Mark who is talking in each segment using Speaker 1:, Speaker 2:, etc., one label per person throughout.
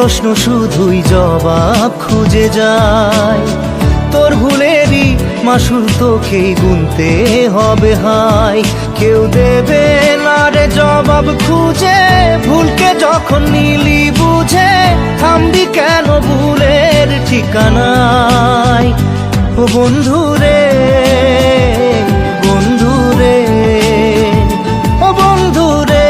Speaker 1: প্রশ্ন শুধুই জবাব খুঁজে যায়। তোর ভুলেরই মাসুল তোকেই গুনতে হবে হাই। কেউ দেবে না রে জবাব খুঁজে, ভুলকে যখন নিলি বুঝে থামবি কেন ভুলের ঠিকানায়। ও বন্ধু রে, বন্ধু রে, ও বন্ধু রে।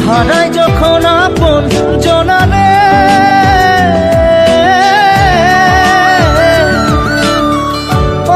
Speaker 1: হারাই যখন আপন জনারে,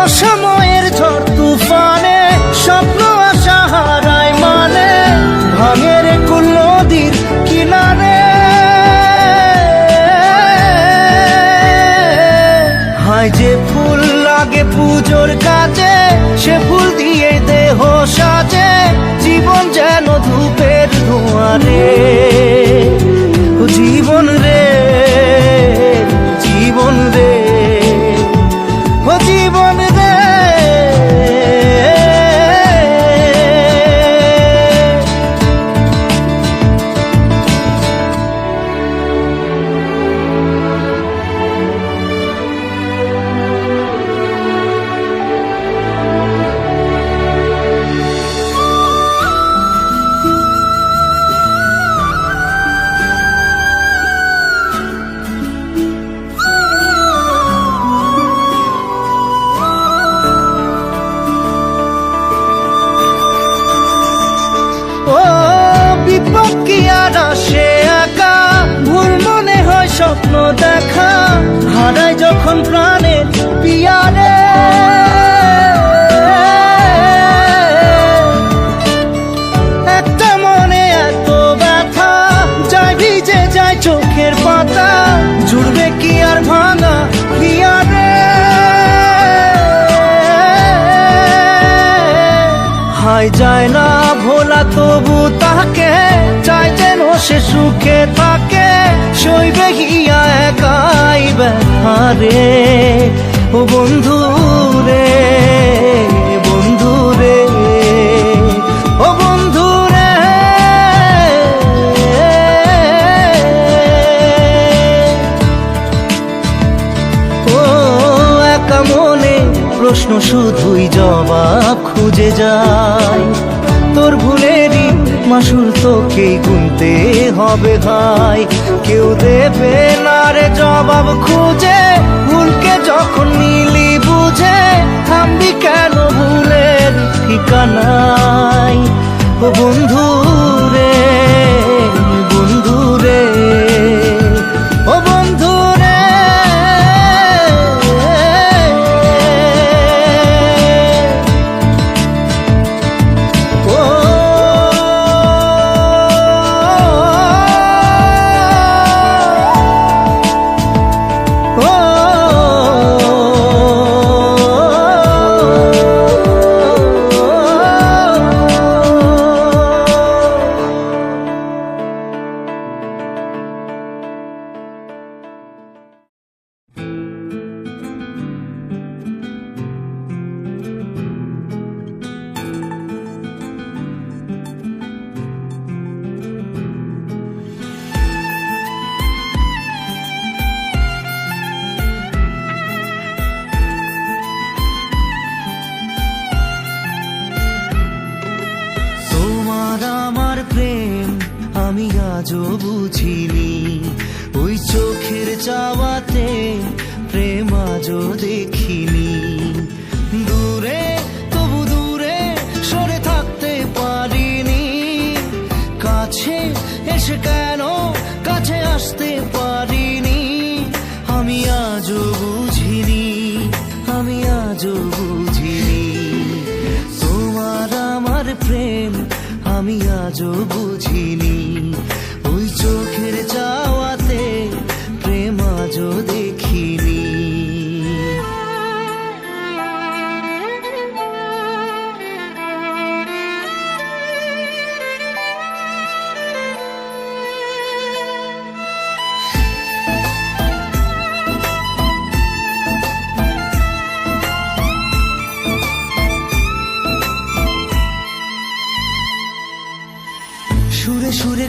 Speaker 1: অসময়ের ঝড় তুফানে স্বপ্ন আশা হারায় মানে, ভাঙের কুল নদীর কিনারে। হায় যে ফুল লাগে পুজোর কাজে, সে ফুল দিয়ে দেহ সাজে, জীবন যেন ধূপের ধোঁয়ারে। ও জীবন রে, জীবন রে, ও জীবন রে। বিপদ কি আর আসে একা, ভুল মনে হয় স্বপ্ন দেখা, হারাই যখন প্রাণের পিয়ারে। একটা মনে এত ব্যথা, যায় ভিজে যায় চোখের পাতা, জুড়বে কি আর ভাঙা হিয়ারে। হায় যায় না ভোলা তবু তাকে, চাই যেন সে সুখে থাকে, সইবে গিয়া একাই ব্যথারে। ও বন্ধু রে, বন্ধু রে, ও বন্ধু রে। ও একা মনে প্রশ্ন শুধুই জবাব খুঁজে যায়। তোর ভুলেরই মাসুল তোকেই গুনতে হবে ভাই। কেউ দেবে না রে জবাব খুঁজে, ভুলকে যখন নিলি বুঝে থামবি কেন ভুলের ঠিকানায়। ও বন্ধু রে, বন্ধু রে, ও বন্ধু রে। আমি আজও বুঝিনি, ওই চোখের চাওয়াতে প্রেম আজও দেখিনি। দূরে তবু দূরে সরে থাকতে পারিনি, কাছে এসে কেন কাছে আসতে পারিনি। আমি আজও বুঝিনি,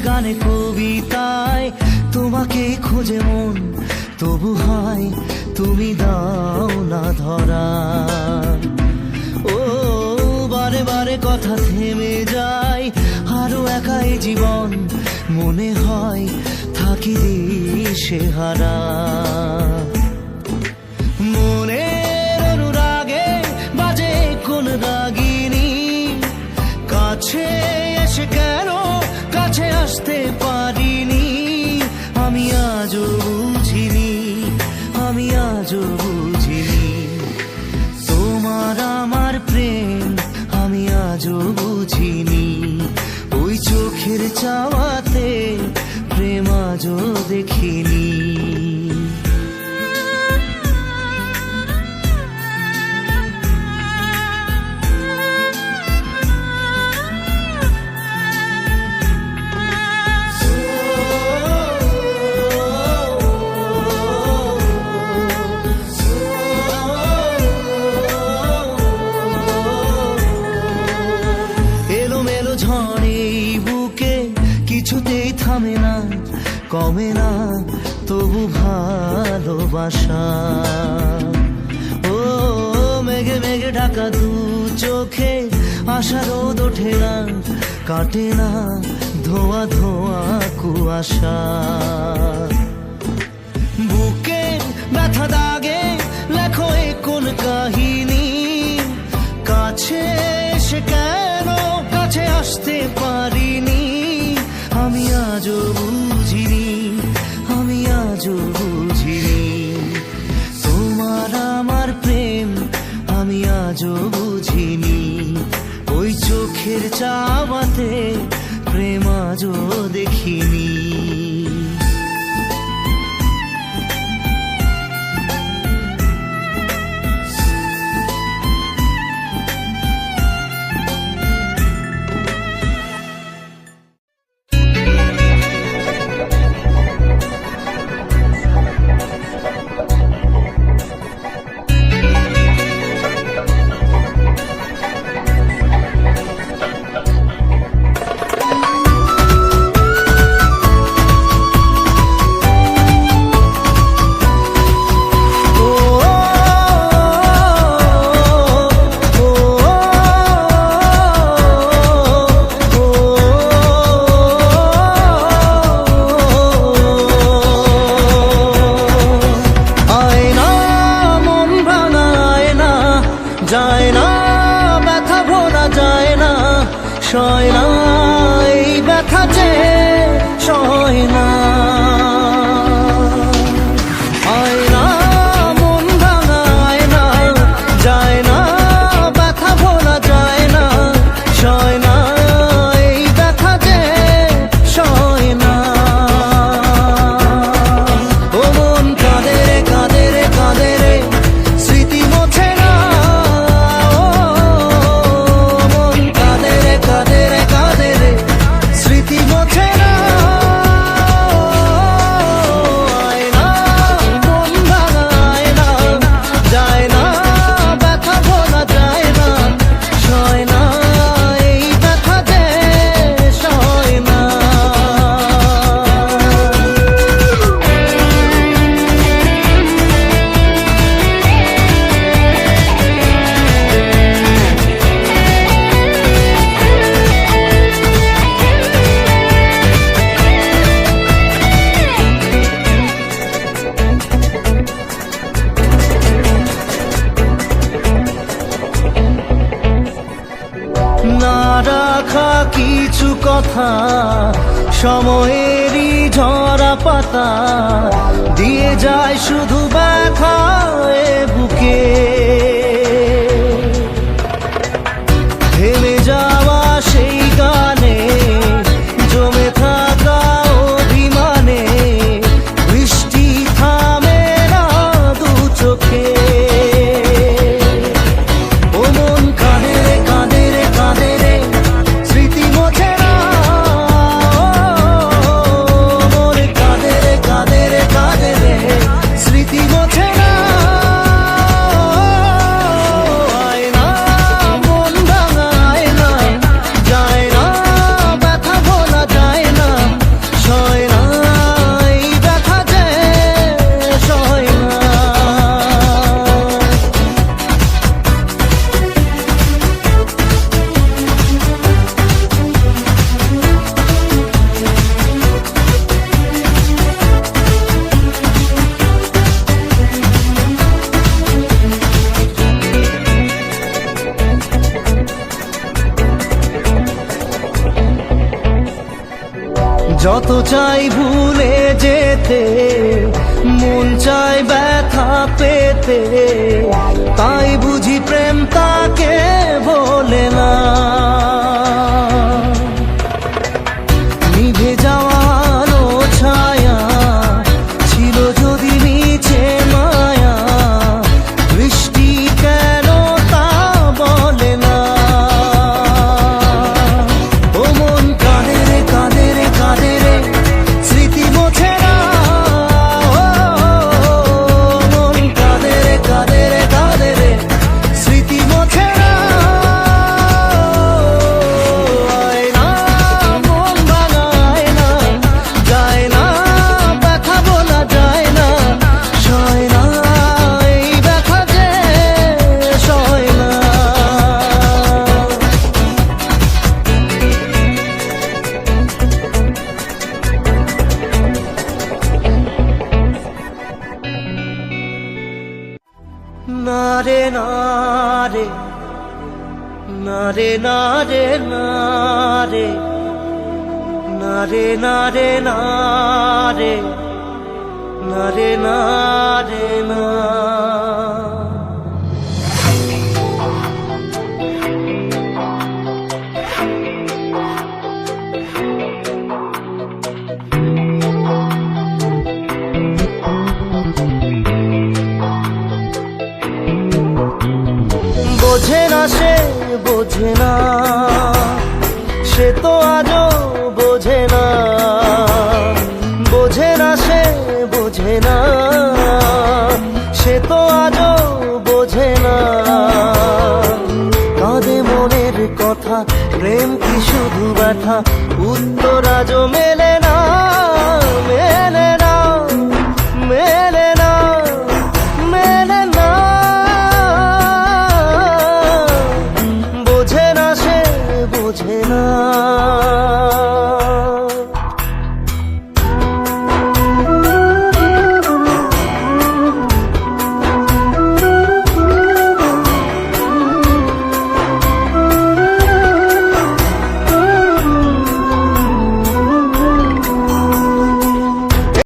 Speaker 1: গানে কবিতায় তোমাকে খোঁজে মন, তবু হয় তুমি দাও না ধরা। ও বারে বারে কথা থেমে যায়, আরো একাই জীবন মনে হয় থাকি দিশে হারা। মনের অনুরাগে বাজে কোন রাগিনী, কাছে এসে কেন কাছে আসতে পারিনি। আমি আজও বুঝিনি, আমি আজও বুঝিনি তোমার আমার প্রেম, আমি আজও বুঝিনি। ওই চোখের চাওয়াতে প্রেম আজও দেখিনি। কিছুতেই থামে না, কমে না তবু ভালোবাসা। ও মেঘে মেঘে ঢাকা দু চোখে আশা রোদ ওঠে না, কাটে না ধোয়া ধোয়া কুয়াশা। বুকে ব্যথা দাগে লেখো এ কোন কাহিনী, কাছে এসে কেন কাছে আসতে পারিনি। আমি আজও বুঝিনি, আমি আজও বুঝিনি তোমার আমার প্রেম, আমি আজও বুঝিনি। ওই চোখের চাওয়াতে প্রেম আজও দেখিনি। যায় না ব্যথা ভোলা যায় না, সয় না এই ব্যথা যে সয় না। আয়না মন ভাঙা আয়না, যায় না ব্যথা ভোলা যায় না, সয় না এই ব্যথা যে সয় না। ও মন কাঁদে রে কাঁদে রে কাঁদে রে, স্মৃতি মোছে না। না রাখা কিছু কথা সময়েরই ঝরা পাতা, দিয়ে যায় শুধু ব্যথা এ বুকে। থেমে যাওয়া সেই গানে জমে থাকা অভিমানে, বৃষ্টি থামে না দু চোখে। চাই ভুলে যেতে, মন চাই ব্যথা পেতে, তাই বুঝি প্রেম তাকে বলে না। নিভে যাওয়া আলো ছায়া ছিল যদি নিচে মায়া, বৃষ্টি কেন তা বলে না। ও মন কাঁদে রে কাঁদে রে কাঁদে রে, স্মৃতি মোছে না। ও মন কাঁদে রে কাঁদে রে কাঁদে রে, স্মৃতি মোছে না। আয় না মন ভাঙায় না, যায় না ব্যথা বলা যায় না, সয় না এই ব্যথা যে সয় না। না রে না রে, না রে না রে না রে, না রে না রে না রে, না রে না রে না। বোঝে না সে বোঝে না, সে তো আজও বোঝে না। বোঝে না সে বোঝে না, সে তো আজও বোঝে না। কাঁদে মনের কথা, প্রেম কি শুধু ব্যথা, উত্তর আজও মেলে